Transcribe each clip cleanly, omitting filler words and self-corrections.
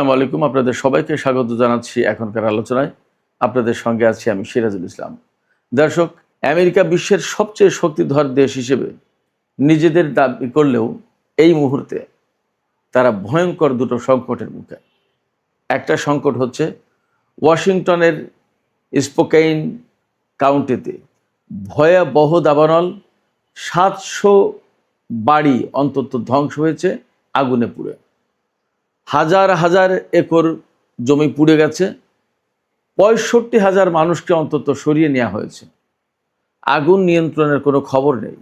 আসসালামু আলাইকুম, আপনাদের সবাইকে স্বাগত জানাচ্ছি এখনকার আলোচনায়। আপনাদের সঙ্গে আছি আমি সিরাজুল ইসলাম। দর্শক, আমেরিকা বিশ্বের সবচেয়ে শক্তিধর দেশ হিসেবে নিজেদের দাবি করলেও এই মুহূর্তে তারা ভয়ঙ্কর দুটো সংকটের মুখে। একটা সংকট হচ্ছে ওয়াশিংটনের স্পোকেইন কাউন্টিতে ভয়াবহ দাবানল, 700 বাড়ি অন্তত ধ্বংস হয়েছে আগুনে পুড়ে। হাজার হাজার একর জমি পুড়ে গেছে, 65,000 মানুষকে অন্তত সরিয়ে নেওয়া হয়েছে। আগুন নিয়ন্ত্রণের কোনো খবর নেই।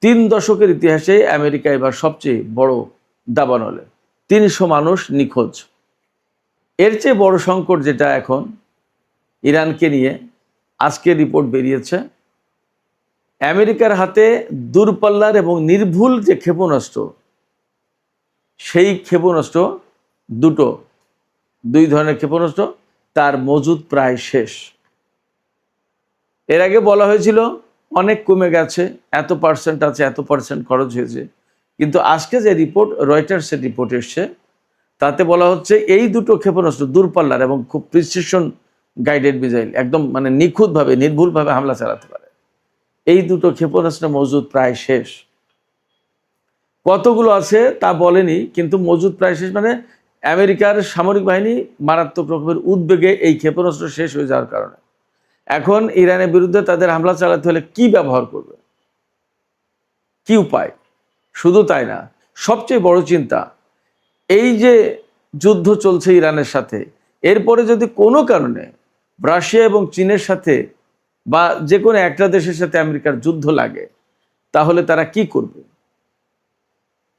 3 দশকের ইতিহাসে আমেরিকা এবার সবচেয়ে বড় দাবানলে 300 মানুষ নিখোঁজ। এর চেয়ে বড় সংকট যেটা এখন ইরানকে নিয়ে, আজকে রিপোর্ট বেরিয়েছে আমেরিকার হাতে দূরপাল্লার এবং নির্ভুল যে ক্ষেপণাস্ত্র, সেই ক্ষেপণাস্ত্র দুই ধরনের ক্ষেপণাস্ত্র তার মজুদ প্রায় শেষ। এর আগে বলা হয়েছিল অনেক কমে গেছে, এত পার্সেন্ট আছে, এত পার্সেন্ট খরচ হয়েছে, কিন্তু আজকে যে রিপোর্ট, রয়টার্সের রিপোর্ট এসছে, তাতে বলা হচ্ছে এই দুটো ক্ষেপণাস্ত্র দূরপাল্লার এবং খুব প্রিসিশন গাইডেড মিসাইল, একদম মানে নিখুঁতভাবে নির্ভুলভাবে হামলা চালাতে পারে। এই দুটো ক্ষেপণাস্ত্র মজুদ প্রায় শেষ। কতগুলো আছে তা বলেনি, কিন্তু মজুদ প্রায় শেষ মানে আমেরিকার সামরিক বাহিনী মারাত্মক রকমের উদ্বেগে এই ক্ষেপণাস্ত্র শেষ হয়ে যাওয়ার কারণে। এখন ইরানের বিরুদ্ধে তাদের হামলা চালাতে হলে কি ব্যবহার করবে, কি উপায়? শুধু তাই না, সবচেয়ে বড় চিন্তা, এই যে যুদ্ধ চলছে ইরানের সাথে, এরপরে যদি কোনো কারণে রাশিয়া এবং চীনের সাথে বা যে কোনো একটা দেশের সাথে আমেরিকার যুদ্ধ লাগে, তাহলে তারা কি করবে?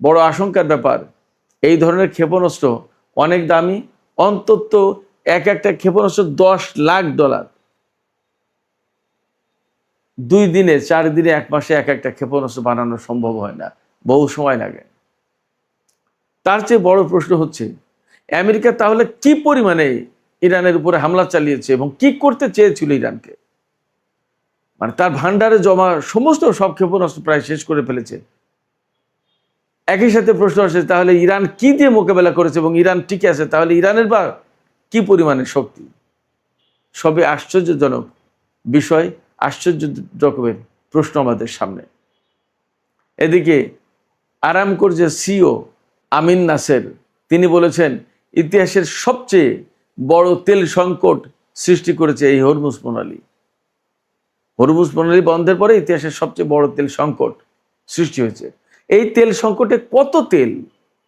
বড় আশঙ্কার ব্যাপার। এই ধরনের ক্ষেপণাস্ত্র অনেক দামি, অন্তত একটা ক্ষেপণাস্ত্র $10 লাখ। 2 দিনে, 4 দিনে, 1 মাসে একটা ক্ষেপণাস্ত্র বানানো সম্ভব হয় না, বহু সময় লাগে। তার চেয়ে বড় প্রশ্ন হচ্ছে আমেরিকা তাহলে কি পরিমাণে ইরানের উপরে হামলা চালিয়েছে এবং কি করতে চেয়েছিল ইরানকে? মানে তার ভান্ডারে জমা সমস্ত সব ক্ষেপণাস্ত্র প্রায় শেষ করে ফেলেছে। একই সাথে প্রশ্ন আসে, তাহলে ইরান কি দিয়ে মোকাবেলা করেছে এবং ইরান টিকে আছে, তাহলে ইরানের বা কি পরিমাণের শক্তি? সবে আশ্চর্যজনক বিষয়, আশ্চর্য রকমের প্রশ্ন আমাদের সামনে। এদিকে আরামকোর যে সিও আমিন নাসের, তিনি বলেছেন ইতিহাসের সবচেয়ে বড় তেল সংকট সৃষ্টি করেছে এই হরমুজ প্রণালী। হরমুজ প্রণালী বন্ধের পরে ইতিহাসের সবচেয়ে বড় তেল সংকট সৃষ্টি হয়েছে। এই তেল সংকটে কত তেল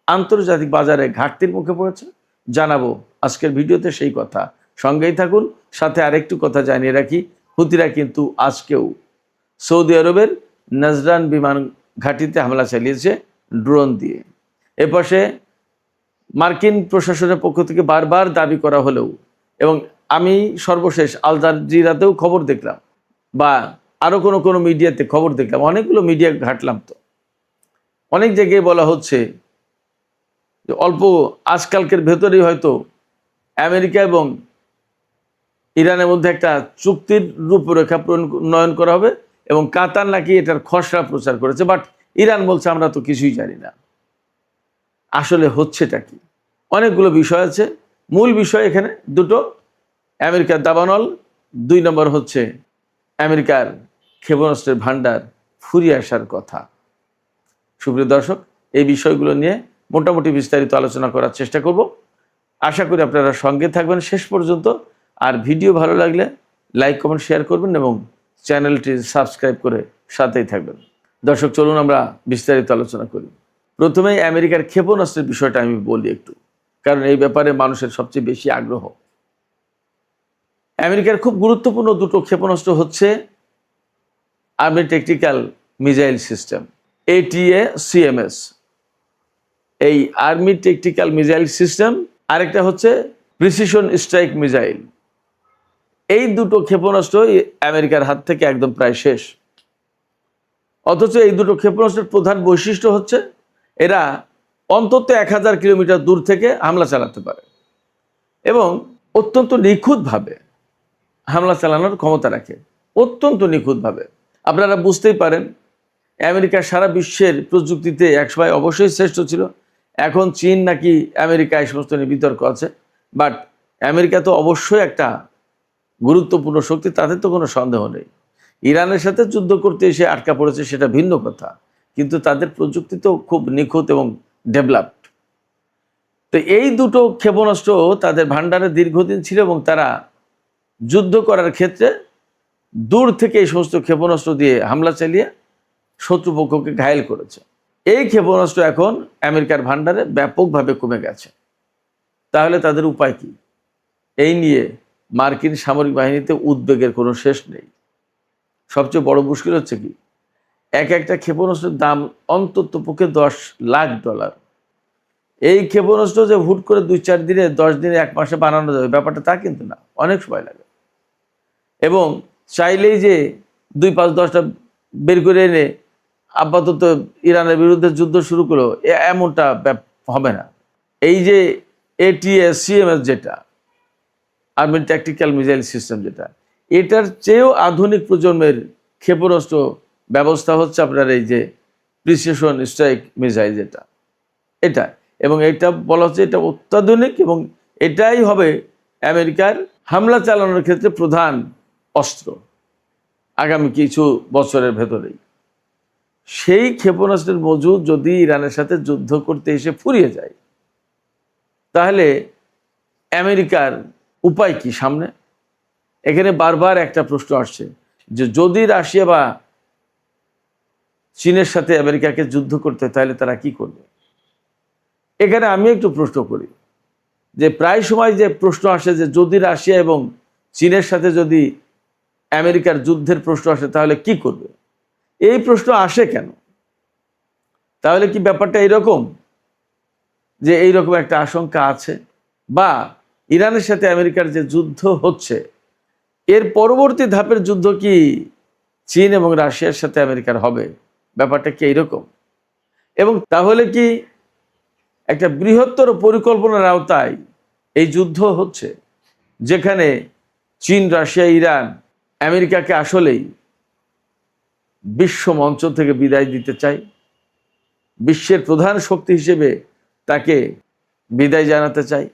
আন্তর্জাতিক বাজারে ঘাটতির মুখে পড়েছে জানাবো আজকের ভিডিওতে, সেই কথা। সঙ্গেই থাকুন। সাথে আরেকটু কথা জানিয়ে রাখি, হুতিরা কিন্তু আজকেও সৌদি আরবের নাজরান বিমান ঘাঁটিতে হামলা চালিয়েছে ড্রোন দিয়ে। এপাশে মার্কিন প্রশাসনের পক্ষ থেকে বারবার দাবি করা হলেও, এবং আমি সর্বশেষ আল জাজিরাতেও খবর দেখলাম, বা আরও কোনো মিডিয়াতে খবর দেখলাম, অনেকগুলো মিডিয়া ঘাটলাম, তো অনেক জায়গায় বলা হচ্ছে যে অল্প আজকালকের ভেতরেই হয়তো আমেরিকা এবং ইরানের মধ্যে একটা চুক্তির রূপরেখা প্রণয়ন করা হবে, এবং কাতার নাকি এটার খসড়া প্রচার করেছে। বাট ইরান বলছে আমরা তো কিছুই জানি না। আসলে হচ্ছেটা কি? অনেকগুলো বিষয় আছে, মূল বিষয় এখানে দুটো: আমেরিকার দাবানল, 2 নম্বর হচ্ছে আমেরিকার ক্ষেপণাস্ত্রের ভান্ডার ফুরিয়ে আসার কথা। সুপ্রিয় দর্শক, এই বিষয়গুলো নিয়ে মোটামুটি বিস্তারিত আলোচনা করার চেষ্টা করব। আশা করি আপনারা সঙ্গে থাকবেন শেষ পর্যন্ত। আর ভিডিও ভালো লাগলে লাইক, কমেন্ট, শেয়ার করবেন এবং চ্যানেলটি সাবস্ক্রাইব করে সাথেই থাকবেন। দর্শক, চলুন আমরা বিস্তারিত আলোচনা করি। প্রথমেই আমেরিকার ক্ষেপণাস্ত্রের বিষয়টা আমি বলি একটু, কারণ এই ব্যাপারে মানুষের সবচেয়ে বেশি আগ্রহ। আমেরিকার খুব গুরুত্বপূর্ণ দুটো ক্ষেপণাস্ত্র হচ্ছে army tactical missile system, ATACMS। এই আর্মি ট্যাকটিক্যাল মিসাইল সিস্টেম, আরেকটা হচ্ছে প্রিসিশন স্ট্রাইক মিসাইল। এই দুটো ক্ষেপণাস্ত্র আমেরিকার হাত থেকে একদম প্রায় শেষ। অথচ এই দুটো ক্ষেপণাস্ত্রের প্রধান বৈশিষ্ট্য হচ্ছে এরা অন্তত 1000 কিলোমিটার দূর থেকে হামলা চালাতে পারে এবং অত্যন্ত নিখুঁতভাবে হামলা চালানোর ক্ষমতা রাখে, অত্যন্ত নিখুঁতভাবে। আপনারা বুঝতেই পারেন আমেরিকা সারা বিশ্বের প্রযুক্তিতে একসময় অবশ্যই শ্রেষ্ঠ ছিল, এখন চীন নাকি আমেরিকা এই সমস্ত নিয়ে বিতর্ক আছে, বাট আমেরিকা তো অবশ্যই একটা গুরুত্বপূর্ণ শক্তি, তাতে তো কোনো সন্দেহ নেই। ইরানের সাথে যুদ্ধ করতে এসে আটকা পড়েছে সেটা ভিন্ন কথা, কিন্তু তাদের প্রযুক্তি তো খুব নিখুঁত এবং ডেভেলপড। তো এই দুটো ক্ষেপণাস্ত্র তাদের ভান্ডারে দীর্ঘদিন ছিল এবং তারা যুদ্ধ করার ক্ষেত্রে দূর থেকে এই সমস্ত ক্ষেপণাস্ত্র দিয়ে হামলা চালিয়ে শত্রুপক্ষকে ঘায়েল করেছে। এই ক্ষেপণাস্ত্র এখন আমেরিকার ভান্ডারে ব্যাপকভাবে কমে গেছে। তাহলে তাদের উপায় কি? এই নিয়ে মার্কিন সামরিক বাহিনীতে উদ্বেগের কোনো শেষ নেই। সবচেয়ে বড় মুশকিল হচ্ছে কি, একটা ক্ষেপণাস্ত্রের দাম অন্তত পক্ষে $10 লাখ। এই ক্ষেপণাস্ত্র যে হুট করে 2-4 দিনে, 10 দিনে, 1 মাসে বানানো যাবে ব্যাপারটা তা কিন্তু না, অনেক সময় লাগে। এবং চাইলেই যে 2-5-10টা বের করে এনে আপাতত ইরানের বিরুদ্ধে যুদ্ধ শুরু করলো এমনটা হবে না। এই যে ATACMS যেটা আর্মিড ট্যাকটিক্যাল মিসাইল সিস্টেম, যেটা এটার চেয়েও আধুনিক প্রজন্মের ক্ষেপণাস্ত্র ব্যবস্থা হচ্ছে আপনার এই যে প্রিসিশন স্ট্রাইক মিসাইল যেটা, এটা। এবং এটা বলা হচ্ছে এটা অত্যাধুনিক এবং এটাই হবে আমেরিকার হামলা চালানোর ক্ষেত্রে প্রধান অস্ত্র আগামী কিছু বছরের ভেতরেই। সেই ক্ষেপণাস্ত্রের মজুদ যদি ইরানের সাথে যুদ্ধ করতে এসে ফুরিয়ে যায়, তাহলে আমেরিকার উপায় কি সামনে? এখানে বারবার একটা প্রশ্ন আসছে যে যদি রাশিয়া বা চীনের সাথে আমেরিকাকে যুদ্ধ করতে, তাহলে তারা কি করবে? এখানে আমি একটু প্রশ্ন করি যে প্রায় সময় যে প্রশ্ন আসে যে যদি রাশিয়া এবং চীনের সাথে যদি আমেরিকার যুদ্ধের প্রশ্ন আসে তাহলে কি করবে? এই প্রশ্ন আসে কেন? তাহলে কি ব্যাপারটা এইরকম যে এইরকম একটা আশঙ্কা আছে, বা ইরানের সাথে আমেরিকার যে যুদ্ধ হচ্ছে এর পরবর্তী ধাপের যুদ্ধ কি চীন এবং রাশিয়ার সাথে আমেরিকার হবে? ব্যাপারটা কি এইরকম? এবং তাহলে কি একটা বৃহত্তর পরিকল্পনার আওতায় এই যুদ্ধ হচ্ছে, যেখানে চীন, রাশিয়া, ইরান আমেরিকাকে আসলেই বিশ্ব মঞ্চ থেকে বিদায় দিতে চায়, বিশ্বের প্রধান শক্তি হিসেবে তাকে বিদায় জানাতে চায়,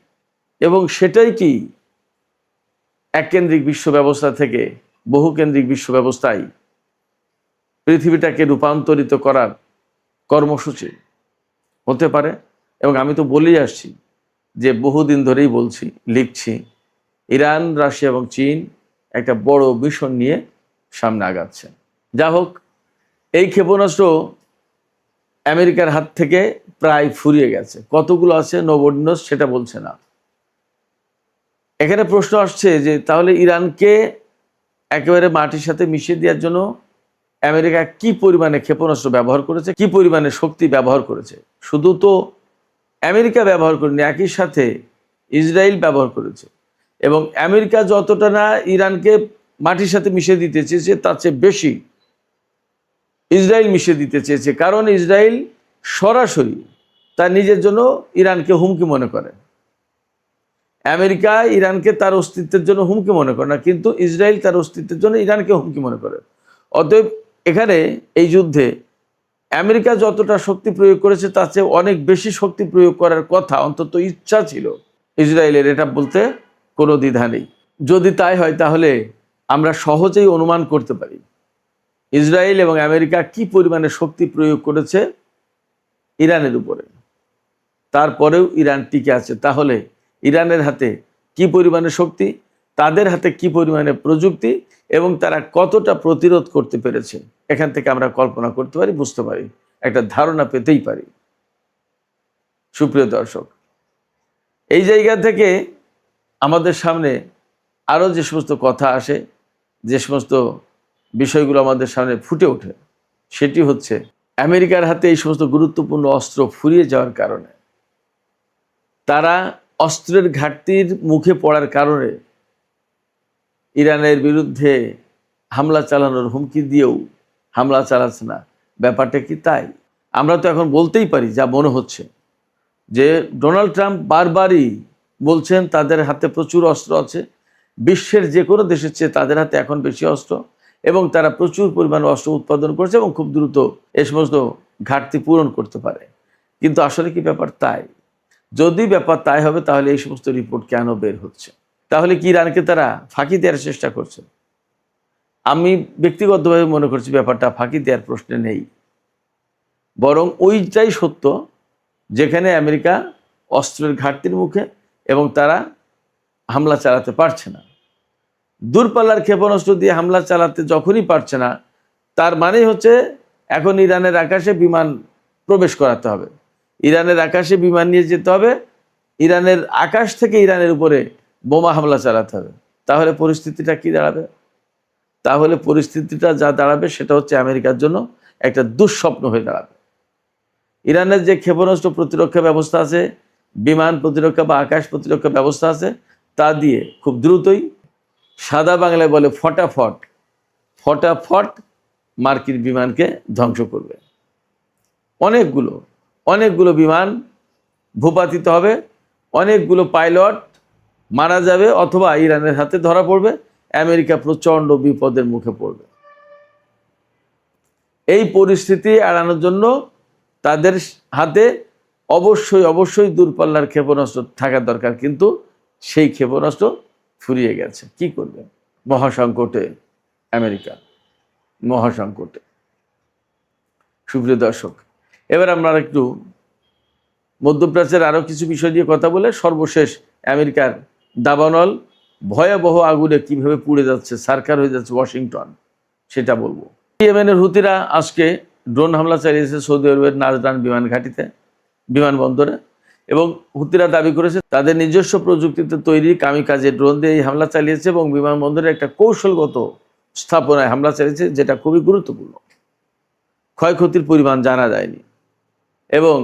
এবং সেটাই কি এককেন্দ্রিক বিশ্ব ব্যবস্থা থেকে বহুকেন্দ্রিক বিশ্ব ব্যবস্থায় পৃথিবীটাকে রূপান্তরিত করার কর্মসূচি হতে পারে? এবং আমি তো বলেই আসছি যে বহুদিন ধরেই বলছি, লিখছি, ইরান, রাশিয়া এবং চীন একটা বড় মিশন নিয়ে সামনে আগাচ্ছে। যা হোক, এই ক্ষেপণাস্ত্র আমেরিকার হাত থেকে প্রায় ফুরিয়ে গেছে। কতগুলো আছে নোবডি নোস সেটা বলছে না। এখানে প্রশ্ন আসছে যে তাহলে ইরানকে একেবারে মাটির সাথে মিশিয়ে দেওয়ার জন্য আমেরিকা কি পরিমাণে ক্ষেপণাস্ত্র ব্যবহার করেছে, কি পরিমাণে শক্তি ব্যবহার করেছে। শুধু তো আমেরিকা ব্যবহার করেনি, একই সাথে ইসরায়েল ব্যবহার করেছে। এবং আমেরিকা যতটা না ইরানকে মাটির সাথে মিশিয়ে দিতে চেয়েছে, তার চেয়ে বেশি ইসরায়েল মিশিয়ে দিতে চেয়েছে। কারণ ইসরায়েল সরাসরি তার নিজের জন্য ইরানকে হুমকি মনে করে। আমেরিকা ইরানকে তার অস্তিত্বের জন্য হুমকি মনে করে না, কিন্তু ইসরায়েল তার অস্তিত্বের জন্য ইরানকে হুমকি মনে করে। অতএব এখানে এই যুদ্ধে আমেরিকা যতটা শক্তি প্রয়োগ করেছে তার চেয়ে অনেক বেশি শক্তি প্রয়োগ করার কথা, অন্তত ইচ্ছা ছিল ইসরায়েলের, এটা বলতে কোনো দ্বিধা নেই। যদি তাই হয় তাহলে আমরা সহজেই অনুমান করতে পারি ইসরায়েল এবং আমেরিকা কি পরিমাণে শক্তি প্রয়োগ করেছে ইরানের উপরে। তারপরেও ইরান টিকে আছে। তাহলে ইরানের হাতে কি পরিমাণে শক্তি, তাদের হাতে কি পরিমাণে প্রযুক্তি, এবং তারা কতটা প্রতিরোধ করতে পেরেছে, এখান থেকে আমরা কল্পনা করতে পারি, বুঝতে পারি, একটা ধারণা পেতেই পারি। সুপ্রিয় দর্শক, এই জায়গা থেকে আমাদের সামনে আরও যে সমস্ত কথা আসে, যে সমস্ত বিষয়গুলো আমাদের সামনে ফুটে ওঠে, সেটি হচ্ছে আমেরিকার হাতে এই সমস্ত গুরুত্বপূর্ণ অস্ত্র ফুরিয়ে যাওয়ার কারণে, তারা অস্ত্রের ঘাটতির মুখে পড়ার কারণে ইরানের বিরুদ্ধে হামলা চালানোর হুমকি দিয়েও হামলা চালাচ্ছে না। ব্যাপারটা কি তাই? আমরা তো এখন বলতেই পারি, যা মনে হচ্ছে, যে ডোনাল্ড ট্রাম্প বারবারই বলছেন তাদের হাতে প্রচুর অস্ত্র আছে, বিশ্বের যে কোনো দেশের চেয়ে তাদের হাতে এখন বেশি অস্ত্র, এবং তারা প্রচুর পরিমাণে অস্ত্র উৎপাদন করছে এবং খুব দ্রুত এ সমস্ত ঘাটতি পূরণ করতে পারে। কিন্তু আসলে কি ব্যাপার তাই? যদি ব্যাপার তাই হবে তাহলে এই সমস্ত রিপোর্ট কেন বের হচ্ছে? তাহলে কি ইরানকে তারা ফাঁকি দেওয়ার চেষ্টা করছে? আমি ব্যক্তিগতভাবে মনে করছি ব্যাপারটা ফাঁকি দেওয়ার প্রশ্নে নেই, বরং ওইটাই সত্য যেখানে আমেরিকা অস্ত্রের ঘাটতির মুখে এবং তারা হামলা চালাতে পারছে না। দূরপাল্লার ক্ষেপণাস্ত্র দিয়ে হামলা চালাতে যখনই পারছে না, তার মানেই হচ্ছে এখন ইরানের আকাশে বিমান প্রবেশ করাতে হবে, ইরানের আকাশে বিমান নিয়ে যেতে হবে, ইরানের আকাশ থেকে ইরানের উপরে বোমা হামলা চালাতে হবে। তাহলে পরিস্থিতিটা কি দাঁড়াবে? তাহলে পরিস্থিতিটা যা দাঁড়াবে সেটা হচ্ছে আমেরিকার জন্য একটা দুঃস্বপ্ন হয়ে দাঁড়াবে। ইরানের যে ক্ষেপণাস্ত্র প্রতিরক্ষা ব্যবস্থা আছে, বিমান প্রতিরক্ষা বা আকাশ প্রতিরক্ষা ব্যবস্থা আছে, তা দিয়ে খুব দ্রুতই, সাদা বাংলায় বলে ফটাফট ফটাফট মার্কিন বিমানকে ধ্বংস করবে। অনেকগুলো বিমান ভূপাতিত হবে, অনেকগুলো পাইলট মারা যাবে অথবা ইরানের হাতে ধরা পড়বে, আমেরিকা প্রচণ্ড বিপদের মুখে পড়বে। এই পরিস্থিতি এড়ানোর জন্য তাদের হাতে অবশ্যই দূরপাল্লার ক্ষেপণাস্ত্র থাকা দরকার, কিন্তু সেই ক্ষেপণাস্ত্র ফুরিয়ে গেছে। কি করবে? মহাসংকটে আমেরিকা, মহাসংকটে। সুপ্রিয় দর্শক, এবার আমরা একটু মধ্যপ্রাচ্যের আরও কিছু বিষয় নিয়ে কথা বলে সর্বশেষ আমেরিকার দাবানল ভয়াবহ আগুনে কিভাবে পুড়ে যাচ্ছে, সারকার হয়ে যাচ্ছে ওয়াশিংটন, সেটা বলবো। ইয়েমেনের হুতিরা আজকে ড্রোন হামলা চালিয়েছে সৌদি আরবের নাজরান বিমান ঘাঁটিতে, বিমানবন্দরে, এবং হুতিরা দাবি করেছে তাদের নিজস্ব প্রযুক্তিতে তৈরি কামিকাজে ড্রোন দিয়ে এই হামলা চালিয়েছে এবং বিমানবন্দরে একটা কৌশলগত স্থাপনায় হামলা চালিয়েছে, যেটা খুবই গুরুত্বপূর্ণ। ক্ষয়ক্ষতির পরিমাণ জানা যায়নি। এবং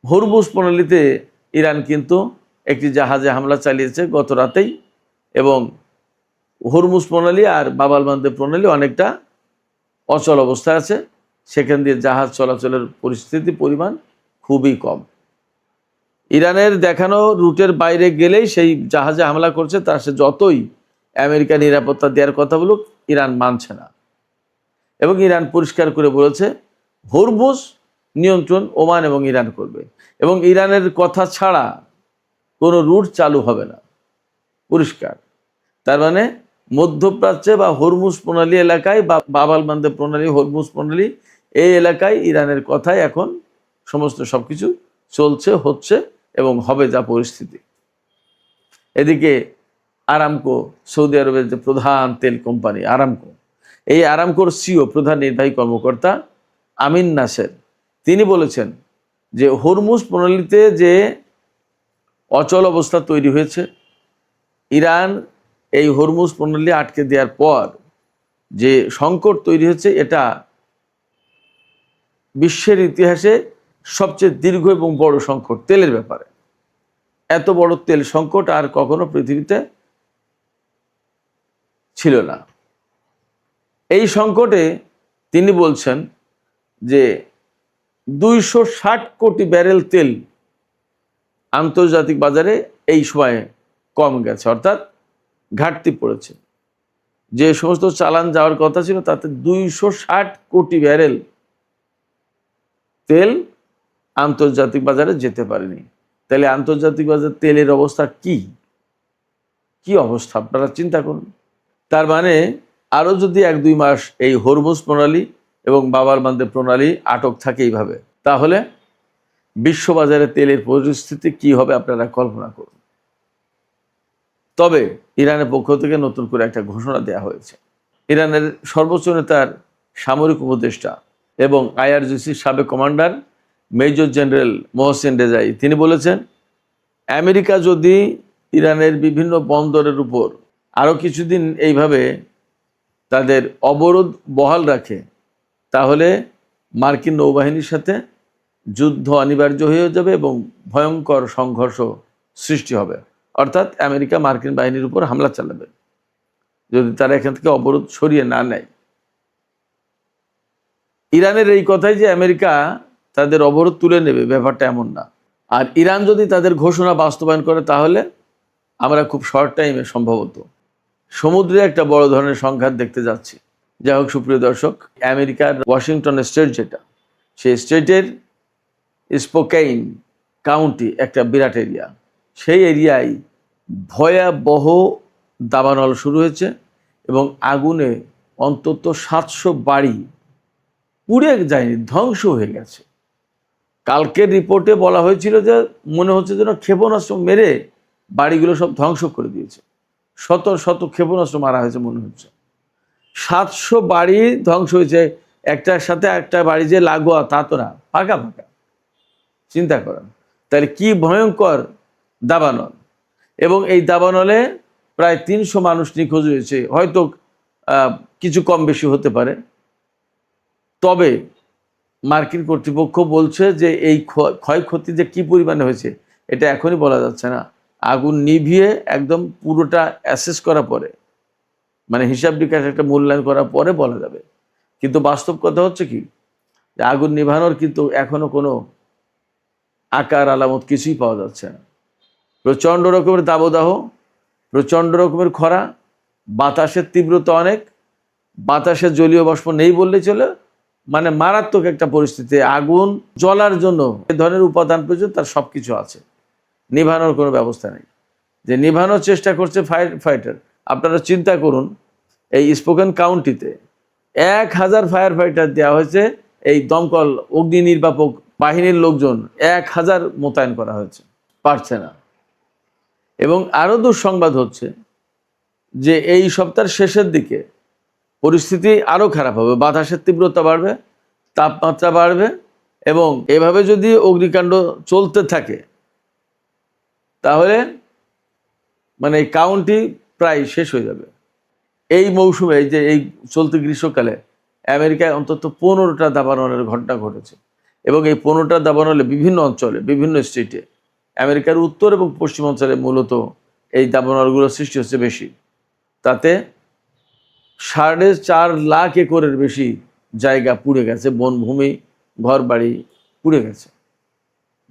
হরমুজ প্রণালীতে ইরান কিন্তু একটি জাহাজে হামলা চালিয়েছে গত রাতেই, এবং হরমুজ প্রণালী আর বাব আল মানদেব প্রণালী অনেকটা অচল অবস্থায় আছে, সেখান দিয়ে জাহাজ চলাচলের পরিমাণ খুবই কম। ইরানের দেখানো রুটের বাইরে গেলেই সেই জাহাজে হামলা করছে, তার সে যতই আমেরিকা নিরাপত্তা দেওয়ার কথা বলুক, ইরান মানছে না। এবং ইরান পরিষ্কার করে বলেছে হরমুজ নিয়ন্ত্রণ ওমান এবং ইরান করবে, এবং ইরানের কথা ছাড়া কোনো রুট চালু হবে না, পরিষ্কার। তার মানে মধ্যপ্রাচ্যে বা হরমুজ প্রণালী এলাকায় বা বাব আল মানদেব প্রণালী, হরমুজ প্রণালী, এই এলাকায় ইরানের কথায় এখন সমস্ত সবকিছু চলছে, হচ্ছে এবং হবে যা পরিস্থিতি। এদিকে আরামকো, সৌদি আরবের যে প্রধান তেল কোম্পানি আরামকো, এই আরামকোর সিও প্রধান নির্বাহী কর্মকর্তা আমিন নাসের, তিনি বলেছেন যে হরমুজ প্রণালীতে যে অচল অবস্থা তৈরি হয়েছে, ইরান এই হরমুজ প্রণালী আটকে দেওয়ার পর যে সংকট তৈরি হচ্ছে, এটা বিশ্বের ইতিহাসে সবচেয়ে দীর্ঘ এবং বড় সংকট তেলের ব্যাপারে। এত বড় তেল সংকট আর কখনো পৃথিবীতে ছিল না। এই সংকটে তিনি বলছেন যে 260 কোটি ব্যারেল তেল আন্তর্জাতিক বাজারে এই সময়ে কম গেছে, অর্থাৎ ঘাটতি পড়েছে। যে সমস্ত চালান যাওয়ার কথা ছিল তাতে 260 কোটি ব্যারেল তেল আন্তর্জাতিক বাজারে যেতে পারেনি। তাহলে আন্তর্জাতিক বাজার তেলের অবস্থা কি অবস্থা আপনারা চিন্তা করুন। তার মানে আরও যদি 1-2 মাস এই হরমুজ প্রণালী এবং বাব আল মানদেব প্রণালী আটক থাকে এইভাবে, তাহলে বিশ্ববাজারে তেলের পরিস্থিতি কি হবে আপনারা কল্পনা করুন। তবে ইরানের পক্ষ থেকে নতুন করে একটা ঘোষণা দেওয়া হয়েছে। ইরানের সর্বোচ্চ নেতার সামরিক উপদেষ্টা এবং আইআরজিসির সাবেক কমান্ডার মেজর জেনারেল মোহসেন রেজাই, তিনি বলেছেন আমেরিকা যদি ইরানের বিভিন্ন বন্দরের উপর আরও কিছুদিন এইভাবে তাদের অবরোধ বহাল রাখে, তাহলে মার্কিন নৌবাহিনীর সাথে যুদ্ধ অনিবার্য হয়ে যাবে এবং ভয়ঙ্কর সংঘর্ষ সৃষ্টি হবে। অর্থাৎ আমেরিকা মার্কিন বাহিনীর উপর হামলা চালাবে যদি তারা এখান থেকে অবরোধ সরিয়ে না নেয়। ইরানের এই কথাই যে আমেরিকা তাদের অবরোধ তুলে নেবে, ব্যাপারটা এমন না। আর ইরান যদি তাদের ঘোষণা বাস্তবায়ন করে, তাহলে আমরা খুব শর্ট টাইমে সম্ভবত সমুদ্রে একটা বড় ধরনের সংঘাত দেখতে যাচ্ছি। যাই হোক সুপ্রিয় দর্শক, আমেরিকার ওয়াশিংটন স্টেট যেটা, সেই স্টেটের স্পোকেইন কাউন্টি একটা বিরাট এরিয়া, সেই এরিয়ায় ভয়াবহ দাবানল শুরু হয়েছে এবং আগুনে অন্তত 700 বাড়ি পুড়ে যায়নি, ধ্বংস হয়ে গেছে। কালকের রিপোর্টে বলা হয়েছিল যে মনে হচ্ছে যেন ক্ষেপণাস্ত্র মেরে বাড়িগুলো সব ধ্বংস করে দিয়েছে, শত শত ক্ষেপণাস্ত্র মারা হয়েছে মনে হচ্ছে। 700 বাড়ি ধ্বংস হয়েছে, একটার সাথে একটা বাড়ি যে লাগোয়া তা তো না, ফাঁকা ফাঁকা। চিন্তা করেন তাহলে কি ভয়ঙ্কর দাবানল। এবং এই দাবানলে প্রায় 300 মানুষ নিখোঁজ হয়েছে, হয়তো কিছু কম বেশি হতে পারে। তবে মার্কিন কর্তৃপক্ষ বলছে যে এই ক্ষয়ক্ষতি যে কি পরিমাণে হয়েছে এটা এখনই বলা যাচ্ছে না, আগুন নিভিয়ে একদম পুরোটা অ্যাসেস করার পরে, মানে হিসাব নিকাশ একটা মূল্যায়ন করার পরে বলা যাবে। কিন্তু বাস্তব কথা হচ্ছে কি, যে আগুন নিভানোর কিন্তু এখনো কোনো আকার আলামত কিছুই পাওয়া যাচ্ছে না। প্রচণ্ড রকমের দাবদাহ, প্রচণ্ড রকমের খরা, বাতাসের তীব্রতা অনেক, বাতাসের জলীয় বাষ্প নেই বললেই চলে, মানে মারাত্মক একটা পরিস্থিতি। আগুন জ্বলার জন্য এ ধরনের উপাদান প্রয়োজন, তার সব কিছু আছে, নিভানোর কোনো ব্যবস্থা নেই। যে নিভানোর চেষ্টা করছে ফায়ার ফাইটার, আপনারা চিন্তা করুন, এই স্পোকেন কাউন্টিতে 1000 ফায়ার ফাইটার দেওয়া হয়েছে, এই দমকল অগ্নি নির্বাপক বাহিনীর লোকজন 1000 মোতায়েন করা হয়েছে, পারছে না। এবং আরও দুঃসংবাদ হচ্ছে যে এই সপ্তাহের শেষের দিকে পরিস্থিতি আরও খারাপ হবে, বাতাসের তীব্রতা বাড়বে, তাপমাত্রা বাড়বে, এবং এভাবে যদি অগ্নিকাণ্ড চলতে থাকে তাহলে মানে এই কাউন্টি প্রায় শেষ হয়ে যাবে। এই মৌসুমে, যে এই চলতি গ্রীষ্মকালে আমেরিকায় অন্তত 15টা দাবানলের ঘটনা ঘটেছে, এবং এই 15টা দাবানলে বিভিন্ন অঞ্চলে, বিভিন্ন স্টেটে, আমেরিকার উত্তর এবং পশ্চিম অঞ্চলে মূলত এই দাবানলগুলো সৃষ্টি হচ্ছে বেশি। তাতে 4.5 লাখ একরের বেশি জায়গা পুড়ে গেছে, বনভূমি, ঘর বাড়ি পুড়ে গেছে।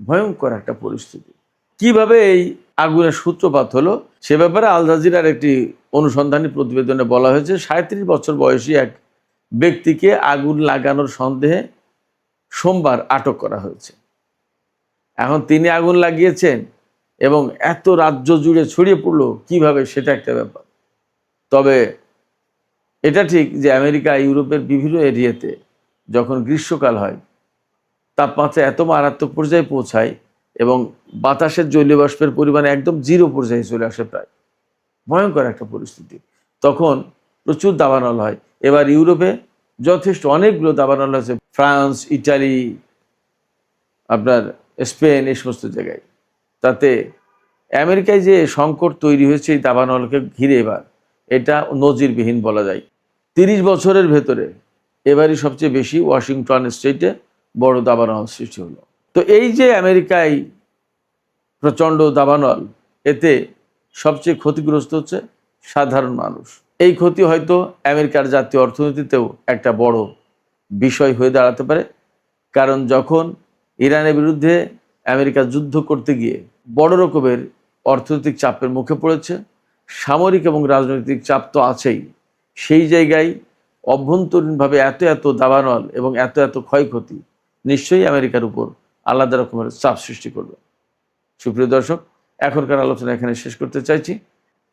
ভয়ঙ্কর একটা পরিস্থিতি। কিভাবে এই আগুনের সূত্রপাত হলো সে ব্যাপারে আল জাজিরার একটি অনুসন্ধানী প্রতিবেদনে বলা হয়েছে, 37 বছর বয়সী এক ব্যক্তিকে আগুন লাগানোর সন্দেহে সোমবার আটক করা হয়েছে। এখন তিনি আগুন লাগিয়েছেন এবং এত রাজ্য জুড়ে ছড়িয়ে পড়লো কিভাবে, সেটা একটা ব্যাপার। তবে এটা ঠিক যে আমেরিকা, ইউরোপের বিভিন্ন এরিয়াতে যখন গ্রীষ্মকাল হয় তাপমাত্রা এত মারাত্মক পর্যায়ে পৌঁছায় এবং বাতাসের জলীয় বাষ্পের পরিমাণ একদম 0 পর্যায়ে চলে আসে, প্রায় ভয়ঙ্কর একটা পরিস্থিতি। তখন প্রচুর দাবানল হয়। এবার ইউরোপে যথেষ্ট অনেকগুলো দাবানল আছে, ফ্রান্স, ইটালি, আপনার স্পেন, এই সমস্ত জায়গায়। তাতে আমেরিকায় যে সংকট তৈরি হয়েছে এই দাবানলকে ঘিরে, এবার এটা নজিরবিহীন বলা যায়। 30 বছরের ভেতরে এবারই সবচেয়ে বেশি ওয়াশিংটন স্টেটে বড় দাবানল সৃষ্টি হলো। তো এই যে আমেরিকায় প্রচণ্ড দাবানল, এতে সবচেয়ে ক্ষতিগ্রস্ত হচ্ছে সাধারণ মানুষ। এই ক্ষতি হয়তো আমেরিকার জাতীয় অর্থনীতিতেও একটা বড় বিষয় হয়ে দাঁড়াতে পারে, কারণ যখন ইরানের বিরুদ্ধে আমেরিকা যুদ্ধ করতে গিয়ে বড় রকমের অর্থনৈতিক চাপের মুখে পড়েছে, সামরিক এবং রাজনৈতিক চাপ তো আছেই, সেই জায়গায় অভ্যন্তরীণভাবে এত দাবানল এবং এত ক্ষয়ক্ষতি নিশ্চয়ই আমেরিকার উপর আলাদা রকমের চাপ সৃষ্টি করবে। সুপ্রিয় দর্শক, এখনকার আলোচনা এখানে শেষ করতে চাইছি।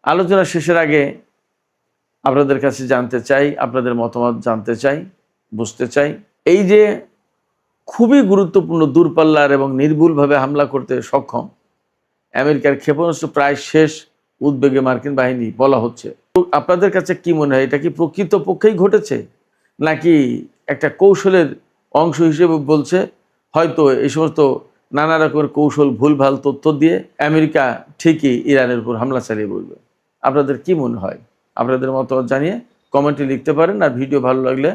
আলোচনা শেষের আগে আপনাদের কাছে জানতে চাই, আপনাদের মতামত জানতে চাই, বুঝতে চাই, এই যে খুবই গুরুত্বপূর্ণ দূরপাল্লার এবং নির্ভুলভাবে হামলা করতে সক্ষম আমেরিকার ক্ষেপণাস্ত্র প্রায় শেষ উদ্বেগে মার্কিন বাহিনী বলা হচ্ছে, আপনাদের কাছে কি মনে হয়, এটা কি প্রকৃতপক্ষেই ঘটেছে নাকি একটা কৌশলের অংশ হিসেবে বলছে? হয়তো এই সমস্ত নানা রকমের কৌশল, ভুলভাল তথ্য দিয়ে আমেরিকা ঠিকই ইরানের উপর হামলা চালিয়ে বলবে। আপনাদের কি মনে হয়? আপনাদের মতামত জানিয়ে কমেন্টে লিখতে পারেন। আর ভিডিও ভালো লাগলে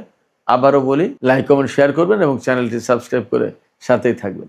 আবারও বলি, লাইক, কমেন্ট, শেয়ার করবেন এবং চ্যানেলটি সাবস্ক্রাইব করে সাথেই থাকবেন।